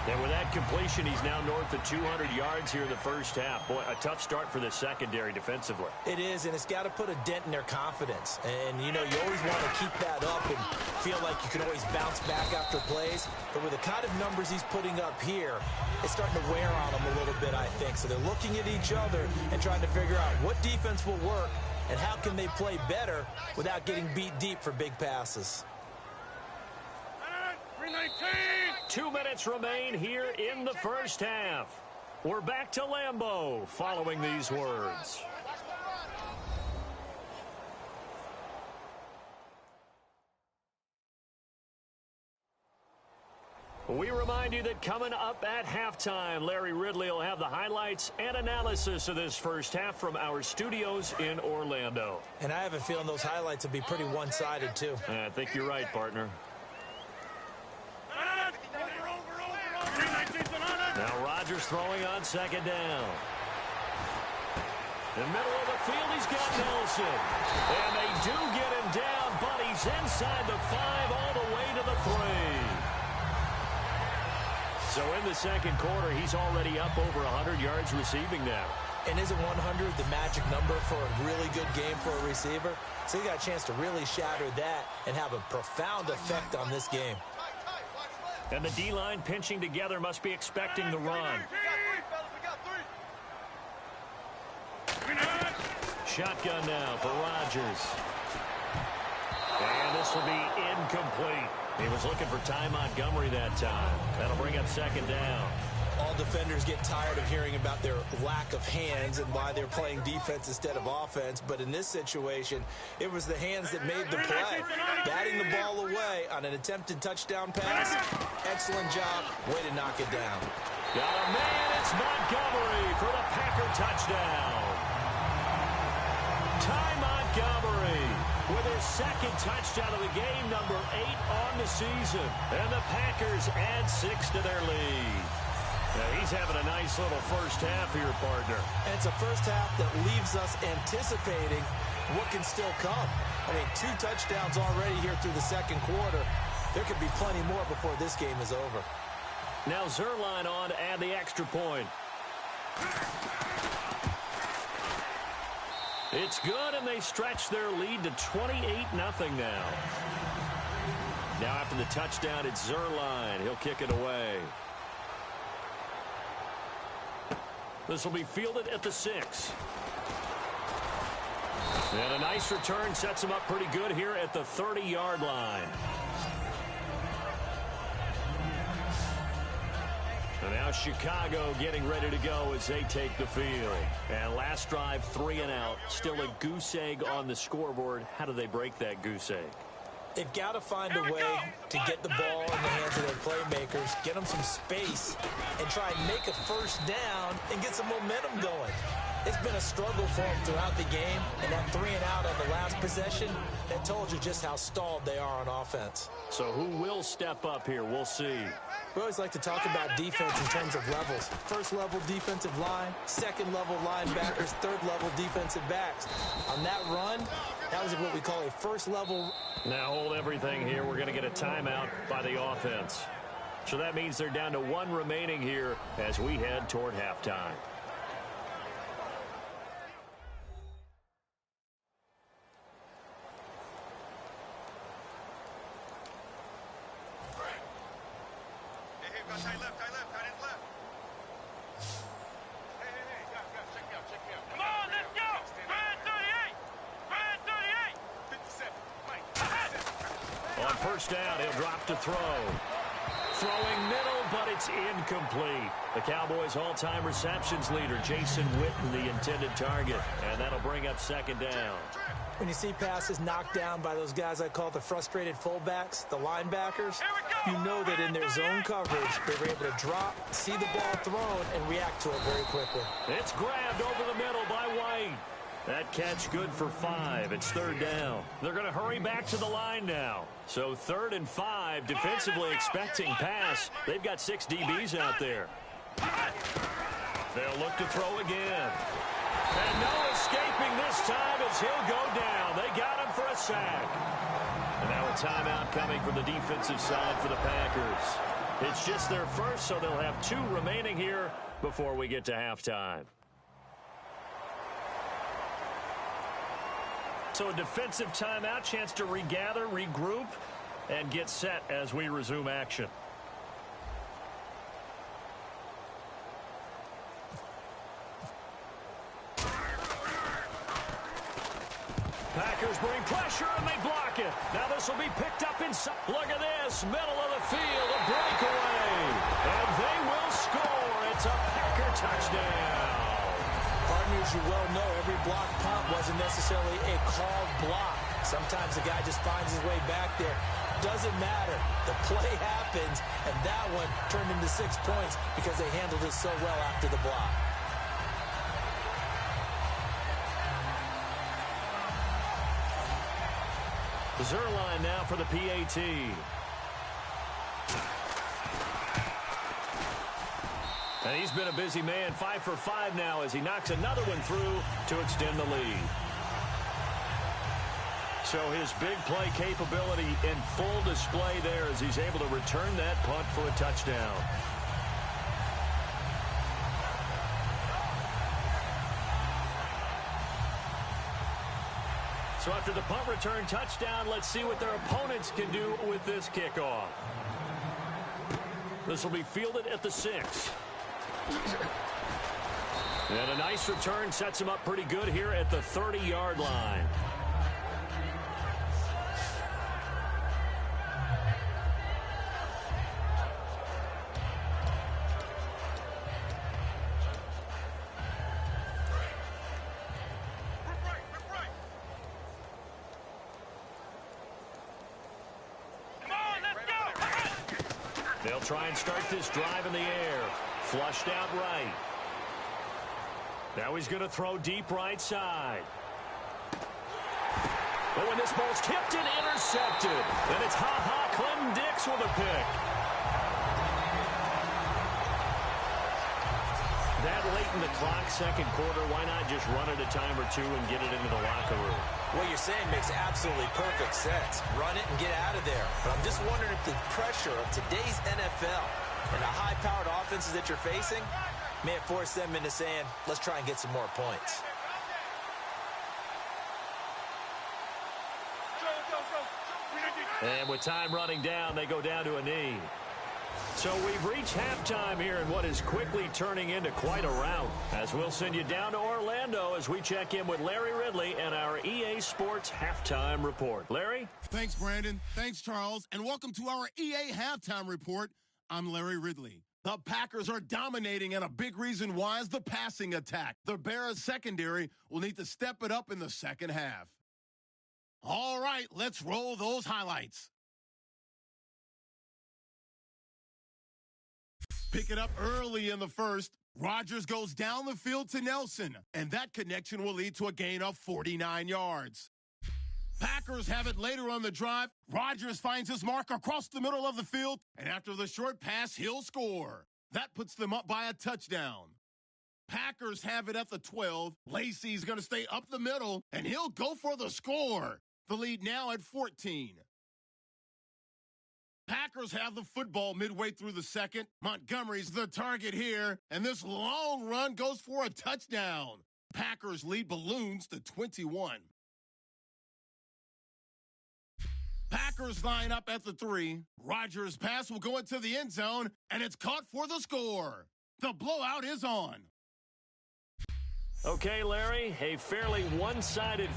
And with that completion, he's now north of 200 yards here in the first half. Boy, a tough start for the secondary defensively. It is, and it's got to put a dent in their confidence. And, you know, you always want to keep that up and feel like you can always bounce back after plays. But with the kind of numbers he's putting up here, it's starting to wear on them a little bit, I think. So they're looking at each other and trying to figure out what defense will work and how can they play better without getting beat deep for big passes. 2 minutes remain here in the first half. We're back to Lambeau following these words. We remind you that coming up at halftime, Larry Ridley will have the highlights and analysis of this first half from our studios in Orlando. And I have a feeling those highlights will be pretty one-sided, too. I think you're right, partner. Now Rodgers throwing on second down. In the middle of the field, he's got Nelson. And they do get him down, but he's inside the 5 all the way to the 3. So in the second quarter, he's already up over 100 yards receiving now. And isn't 100 the magic number for a really good game for a receiver? So he got a chance to really shatter that and have a profound effect on this game. And the D-line pinching together must be expecting the run. Shotgun now for Rodgers. And this will be incomplete. He was looking for Ty Montgomery that time. That'll bring up second down. All defenders get tired of hearing about their lack of hands and why they're playing defense instead of offense. But in this situation, it was the hands that made the play. Batting the ball away on an attempted touchdown pass. Excellent job. Way to knock it down. Got a man. It's Montgomery for the Packer touchdown. Ty Montgomery with his second touchdown of the game, number 8 on the season. And the Packers add 6 to their lead. Now he's having a nice little first half here, partner. And it's a first half that leaves us anticipating what can still come. I mean, 2 touchdowns already here through the second quarter. There could be plenty more before this game is over. Now Zuerlein on to add the extra point. It's good, and they stretch their lead to 28-0 now. Now after the touchdown, it's Zuerlein. He'll kick it away. This will be fielded at the 6. And a nice return sets him up pretty good here at the 30-yard line. And now Chicago getting ready to go as they take the field. And last drive, 3 and out. Still a goose egg on the scoreboard. How do they break that goose egg? They've got to find a way to get the ball in the hands of their playmakers, get them some space, and try and make a first down and get some momentum going. It's been a struggle for them throughout the game, and that 3 and out on the last possession, that told you just how stalled they are on offense. So who will step up here? We'll see. We always like to talk about defense in terms of levels. First-level defensive line, second-level linebackers, third-level defensive backs. On that run, that was what we call a first-level. Now hold everything here. We're going to get a timeout by the offense. So that means they're down to 1 remaining here as we head toward halftime. Down, he'll drop to throw. Throwing middle, but it's incomplete. The Cowboys' all-time receptions leader, Jason Witten, the intended target. And that'll bring up second down. When you see passes knocked down by those guys I call the frustrated fullbacks, the linebackers, you know that in their zone coverage, they were able to drop, see the ball thrown, and react to it very quickly. It's grabbed over the middle by White. That catch good for 5. It's third down. They're going to hurry back to the line now. So 3rd and 5, defensively expecting pass. They've got 6 DBs out there. They'll look to throw again. And no escaping this time as he'll go down. They got him for a sack. And now timeout coming from the defensive side for the Packers. It's just their first, so they'll have 2 remaining here before we get to halftime. So a defensive timeout, chance to regather, regroup, and get set as we resume action. Packers bring pressure, and they block it. Now this will be picked up inside. Look at this, middle of the field, a breakaway. And they will score. It's a Packer touchdown. Partners, you well know every block punt wasn't necessarily a called block. Sometimes the guy just finds his way back there. Doesn't matter. The play happens, and that one turned into 6 points because they handled it so well after the block. Zuerlein now for the PAT. And he's been a busy man, 5 for 5 now as he knocks another one through to extend the lead. So his big play capability in full display there as he's able to return that punt for a touchdown. So after the punt return touchdown, let's see what their opponents can do with this kickoff. This will be fielded at the 6. And a nice return sets him up pretty good here at the 30-yard line. They'll try and start this drive in the air. Flushed out right. Now he's going to throw deep right side. Oh, and this ball's tipped and intercepted. And it's Clem Dix with a pick. That late in the clock, second quarter, why not just run it a time or two and get it into the locker room? What you're saying makes absolutely perfect sense. Run it and get out of there. But I'm just wondering if the pressure of today's NFL and the high-powered offenses that you're facing may have forced them into saying, let's try and get some more points. And with time running down, they go down to a knee. So we've reached halftime here in what is quickly turning into quite a rout. As we'll send you down to Orlando as we check in with Larry Ridley and our EA Sports Halftime Report. Larry? Thanks, Brandon. Thanks, Charles. And welcome to our EA Halftime Report. I'm Larry Ridley. The Packers are dominating, and a big reason why is the passing attack. The Bears secondary will need to step it up in the second half. All right, let's roll those highlights. Pick it up early in the first. Rodgers goes down the field to Nelson, and that connection will lead to a gain of 49 yards. Packers have it later on the drive. Rodgers finds his mark across the middle of the field, and after the short pass, he'll score. That puts them up by a touchdown. Packers have it at the 12. Lacey's going to stay up the middle, and he'll go for the score. The lead now at 14. Packers have the football midway through the second. Montgomery's the target here, and this long run goes for a touchdown. Packers lead balloons to 21. Packers line up at the 3. Rodgers' pass will go into the end zone, and it's caught for the score. The blowout is on. Okay, Larry, a fairly one-sided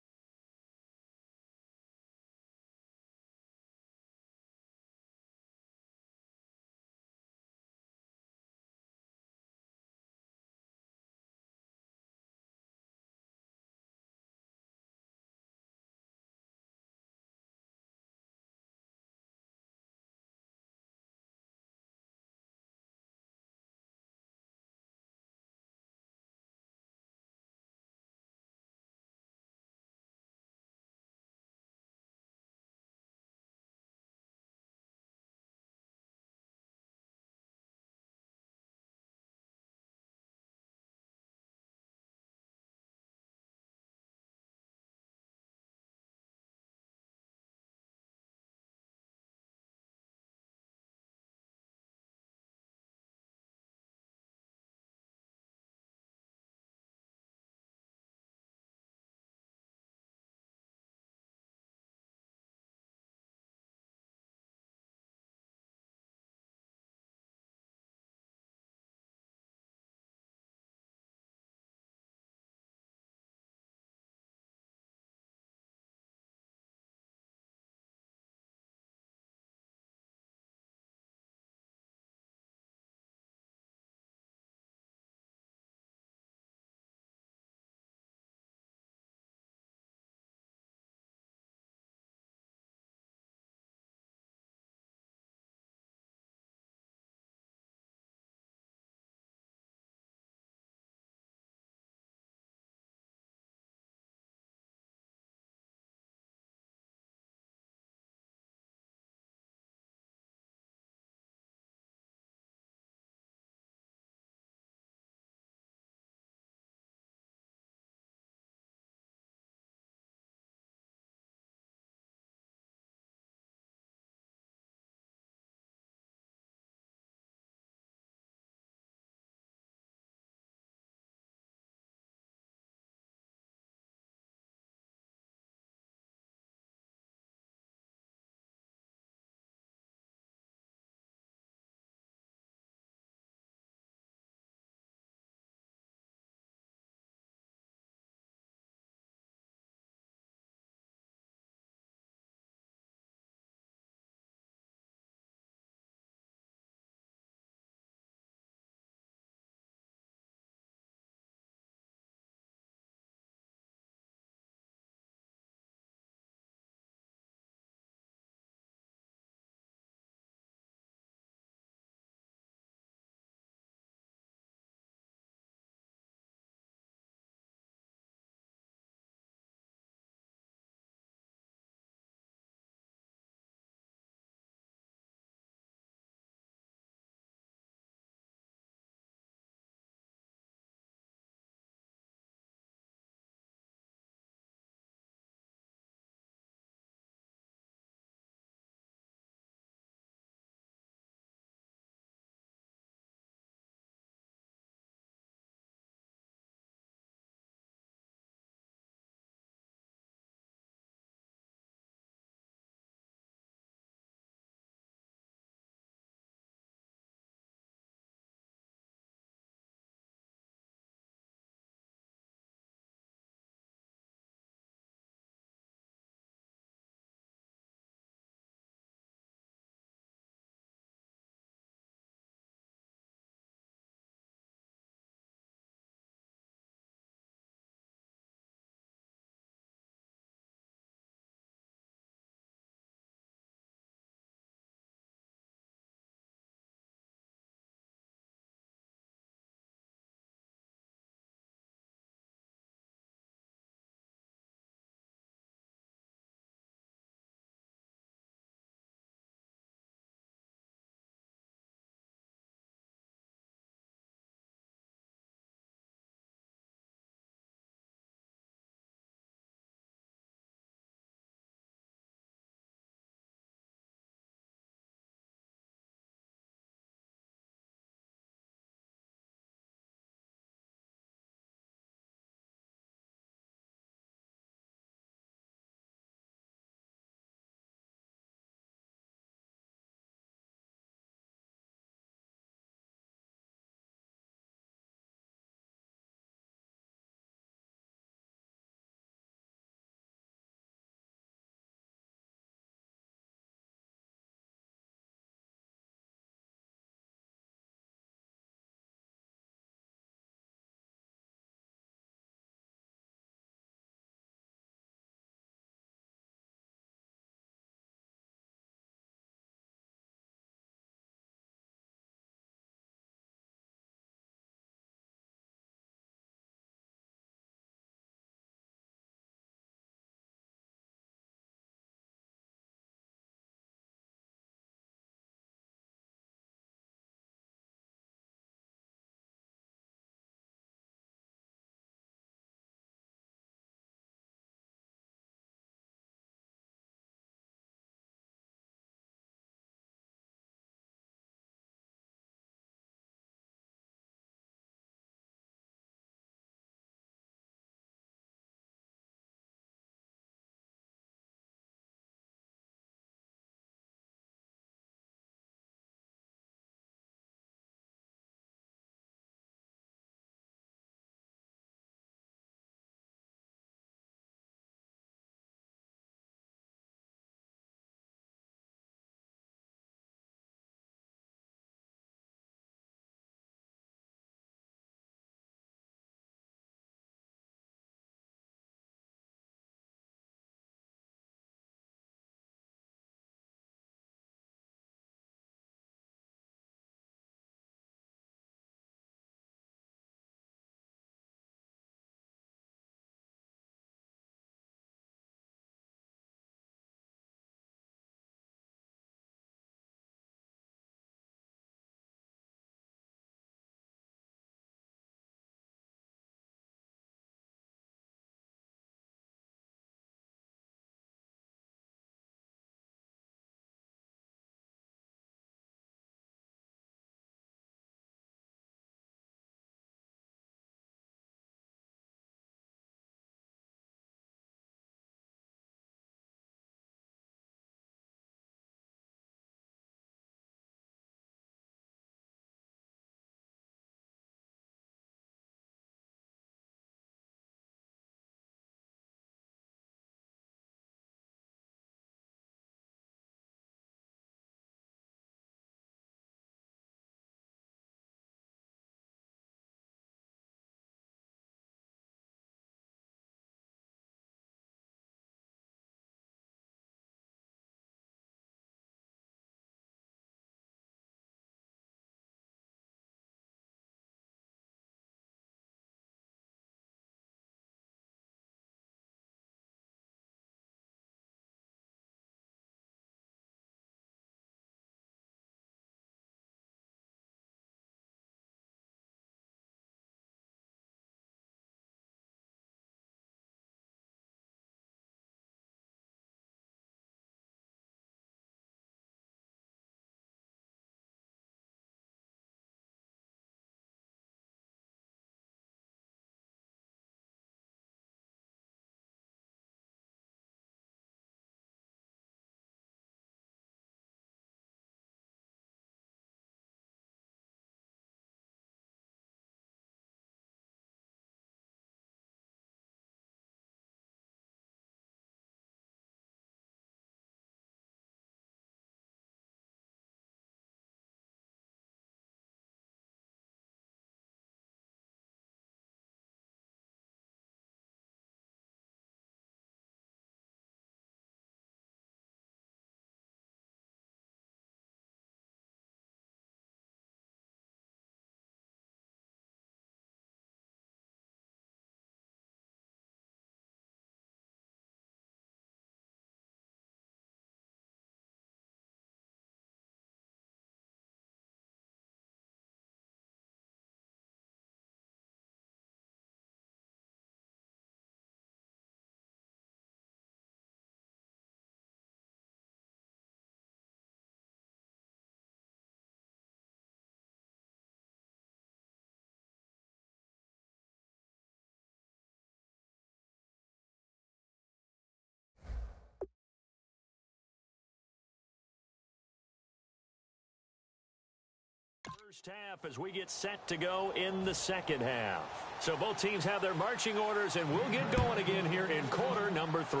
first half as we get set to go in the second half. So both teams have their marching orders, and we'll get going again here in quarter number 3.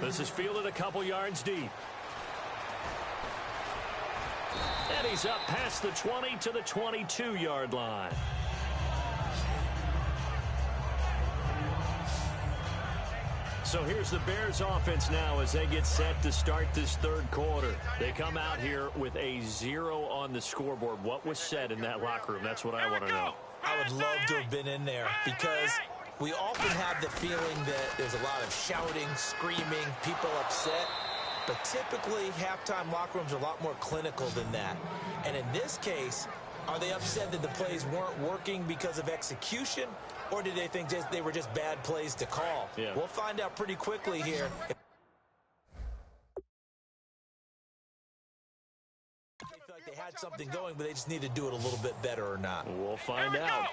This is fielded a couple yards deep. And he's up past the 20 to the 22-yard line. So here's the Bears offense now as they get set to start this third quarter. They come out here with a 0 on the scoreboard. What was said in that locker room? That's what I want to know. I would love to have been in there because we often have the feeling that there's a lot of shouting, screaming, people upset. But typically, halftime locker rooms are a lot more clinical than that. And in this case, are they upset that the plays weren't working because of execution? Or did they think they were just bad plays to call? Yeah. We'll find out pretty quickly here. They feel like they had something going, but they just need to do it a little bit better or not. We'll find out.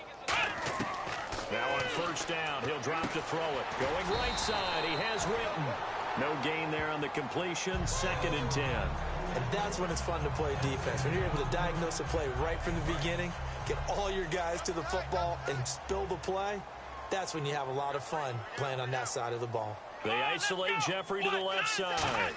Now on first down, he'll drop to throw it. Going right side, he has Witten. No gain there on the completion, 2nd and 10. And that's when it's fun to play defense. When you're able to diagnose a play right from the beginning, get all your guys to the football and spill the play, that's when you have a lot of fun playing on that side of the ball. They isolate Jeffrey to the left side.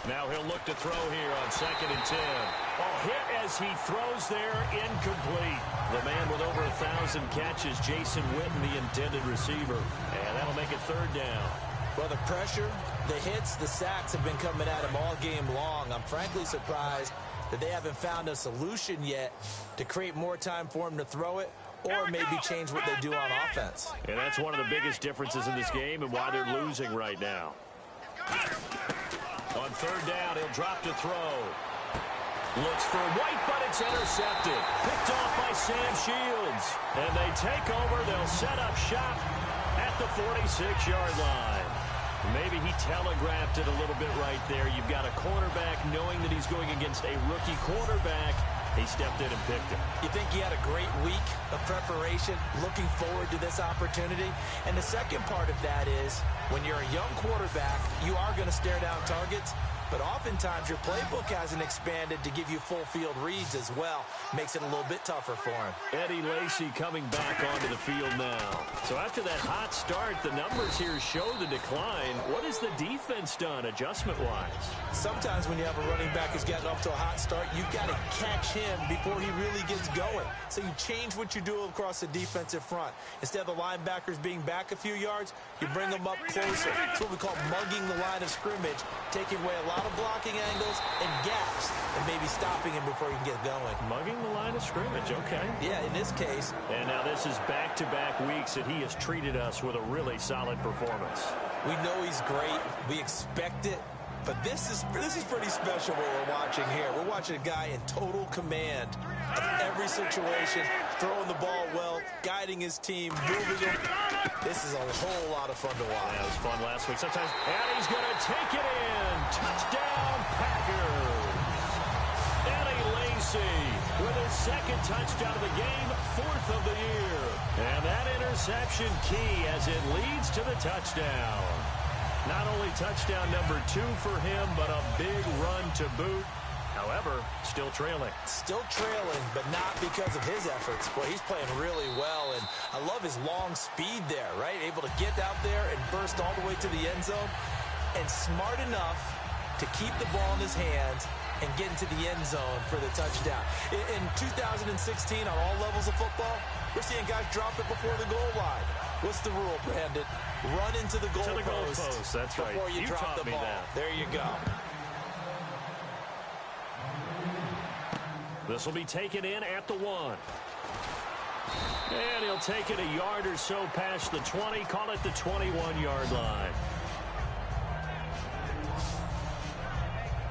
Now he'll look to throw here on 2nd and 10. Oh, hit as he throws there, incomplete. The man with over 1,000 catches, Jason Witten, the intended receiver. And that'll make it 3rd down. Well, the pressure, the hits, the sacks have been coming at him all game long. I'm frankly surprised that they haven't found a solution yet to create more time for him to throw it or maybe change what they do on offense. And that's one of the biggest differences in this game and why they're losing right now. On 3rd down, he'll drop to throw. Looks for White, but it's intercepted. Picked off by Sam Shields. And they take over. They'll set up shop at the 46-yard line. Maybe he telegraphed it a little bit right there. You've got a cornerback knowing that he's going against a rookie quarterback. He stepped in and picked him. You think he had a great week of preparation, looking forward to this opportunity? And the second part of that is, when you're a young quarterback, you are going to stare down targets, but oftentimes your playbook hasn't expanded to give you full field reads as well. Makes it a little bit tougher for him. Eddie Lacy coming back onto the field now. So after that hot start, the numbers here show the decline. What has the defense done adjustment-wise? Sometimes when you have a running back who's gotten off to a hot start, you've got to catch him before he really gets going. So you change what you do across the defensive front. Instead of the linebackers being back a few yards, you bring them up closer. It's what we call mugging the line of scrimmage, taking away a lot of blocking angles and gaps and maybe stopping him before he can get going. Mugging the line of scrimmage, okay. Yeah, in this case. And now this is back-to-back weeks that he has treated us with a really solid performance. We know he's great. We expect it. But this is pretty special what we're watching here. We're watching a guy in total command of every situation, throwing the ball well, guiding his team, moving them. This is a whole lot of fun to watch. Yeah, it was fun last week. Sometimes, and he's going to take it in. Touchdown, Packers. Eddie Lacy with his 2nd touchdown of the game, 4th of the year. And that interception key as it leads to the touchdown. Not only touchdown number 2 for him, but a big run to boot. However, still trailing. Still trailing, but not because of his efforts. Boy, he's playing really well, and I love his long speed there, right? Able to get out there and burst all the way to the end zone, and smart enough to keep the ball in his hands and get into the end zone for the touchdown. In 2016, on all levels of football, we're seeing guys drop it before the goal line. What's the rule, Brandon? Run into the goal post. That's right. Before you drop the ball. There you go. This will be taken in at the 1. And he'll take it a yard or so past the 20, call it the 21-yard line.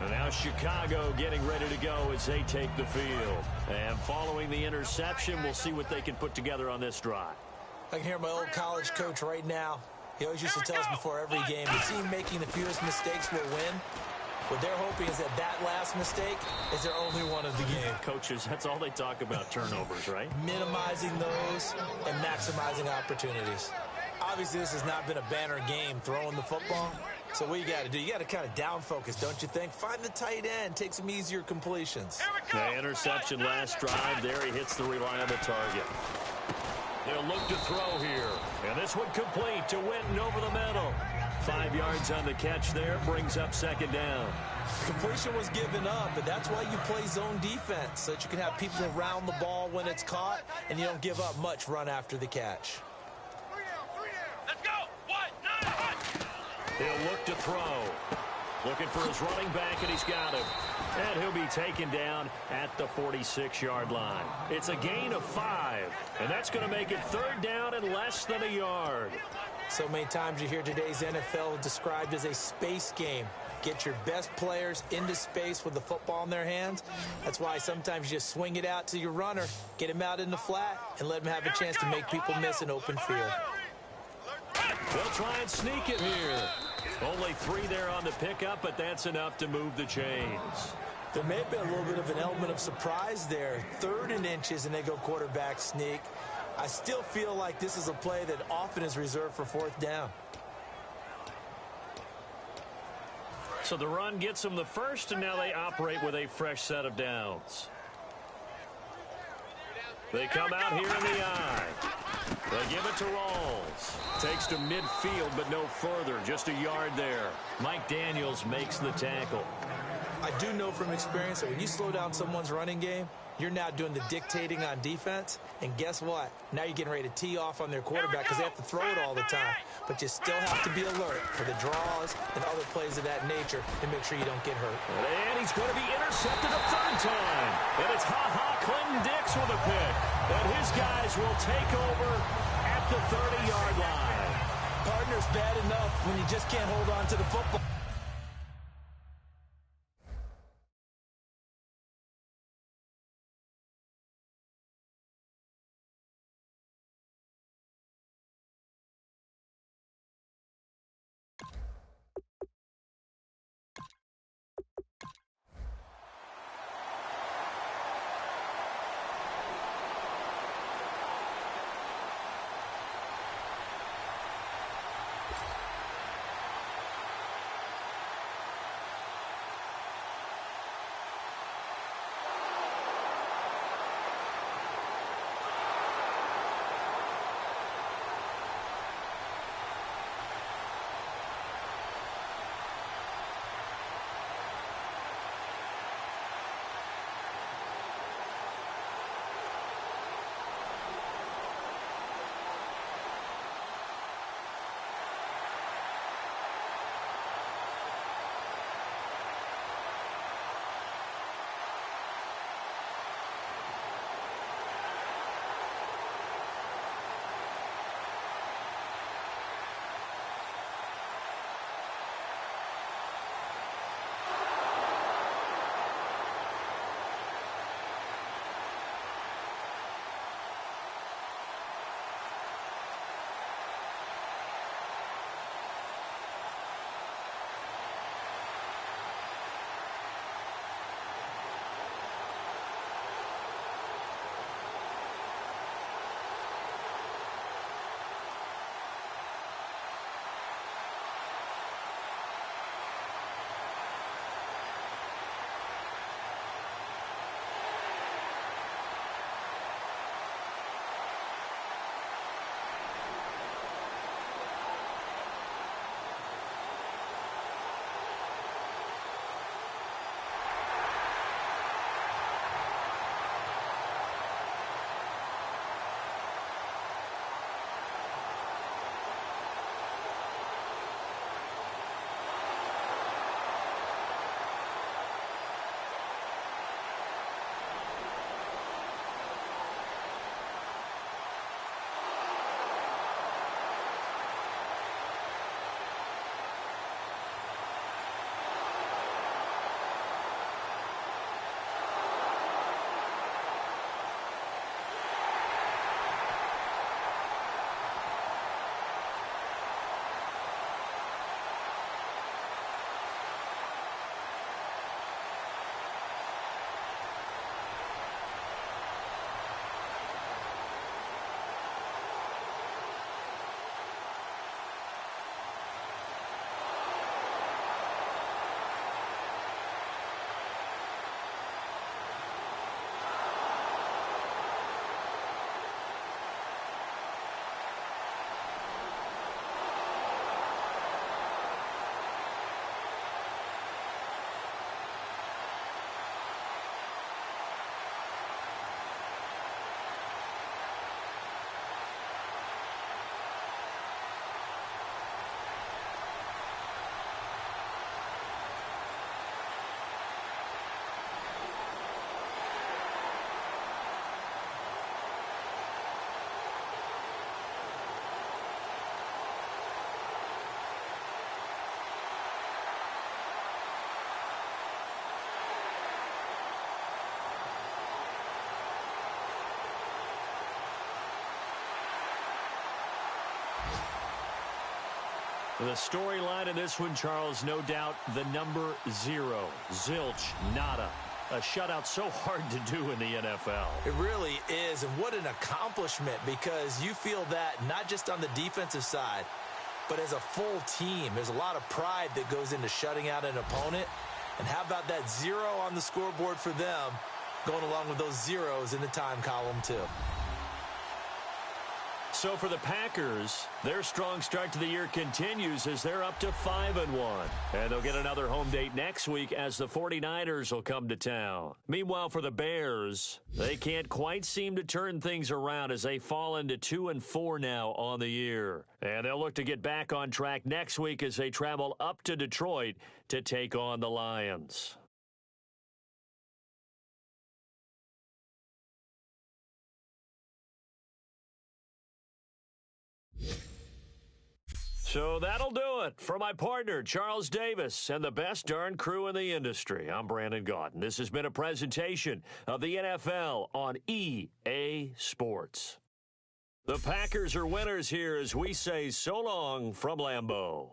And now Chicago getting ready to go as they take the field. And following the interception, we'll see what they can put together on this drive. I can hear my old college coach right now. He always used to tell us before every game, the team making the fewest mistakes will win. What they're hoping is that last mistake is their only one of the game. Coaches, that's all they talk about, turnovers, right? Minimizing those and maximizing opportunities. Obviously, this has not been a banner game throwing the football. So what you got to do, you got to kind of down focus, don't you think? Find the tight end, take some easier completions. The interception last drive. There he hits the reliable target. They'll look to throw here. And this one complete to Winton over the middle. 5 yards on the catch there. Brings up second down. Completion was given up, but that's why you play zone defense, so that you can have people around the ball when it's caught, and you don't give up much run after the catch. Let's go. He'll look to throw. Looking for his running back, and he's got him. And he'll be taken down at the 46-yard line. It's a gain of 5, and that's going to make it third down and less than a yard. So many times you hear today's NFL described as a space game. Get your best players into space with the football in their hands. That's why sometimes you just swing it out to your runner, get him out in the flat, and let him have a chance to make people miss an open field. They'll try and sneak it here. Only 3 there on the pickup, but that's enough to move the chains. There may have been a little bit of an element of surprise there. 3rd and inches, and they go quarterback sneak. I still feel like this is a play that often is reserved for 4th down. So the run gets them the first, and now they operate with a fresh set of downs. They come out here in the eye. They give it to Rawls. Takes to midfield, but no further. Just a yard there. Mike Daniels makes the tackle. I do know from experience that when you slow down someone's running game, you're now doing the dictating on defense. And guess what? Now you're getting ready to tee off on their quarterback because they have to throw it all the time. But you still have to be alert for the draws and other plays of that nature to make sure you don't get hurt. And he's going to be intercepted a 3rd time. And it's Clinton Dix with a pick. And his guys will take over at the 30-yard line. Partner's bad enough when you just can't hold on to the football. The storyline in this one, Charles, no doubt the number 0. Zilch, nada. A shutout so hard to do in the NFL. It really is, and what an accomplishment, because you feel that not just on the defensive side, but as a full team. There's a lot of pride that goes into shutting out an opponent. And how about that 0 on the scoreboard for them, going along with those zeros in the time column, too. So for the Packers, their strong start to the year continues as they're up to 5-1. And they'll get another home date next week as the 49ers will come to town. Meanwhile, for the Bears, they can't quite seem to turn things around as they fall into 2-4 now on the year. And they'll look to get back on track next week as they travel up to Detroit to take on the Lions. So that'll do it. For my partner, Charles Davis, and the best darn crew in the industry, I'm Brandon Gaudin. This has been a presentation of the NFL on EA Sports. The Packers are winners here as we say so long from Lambeau.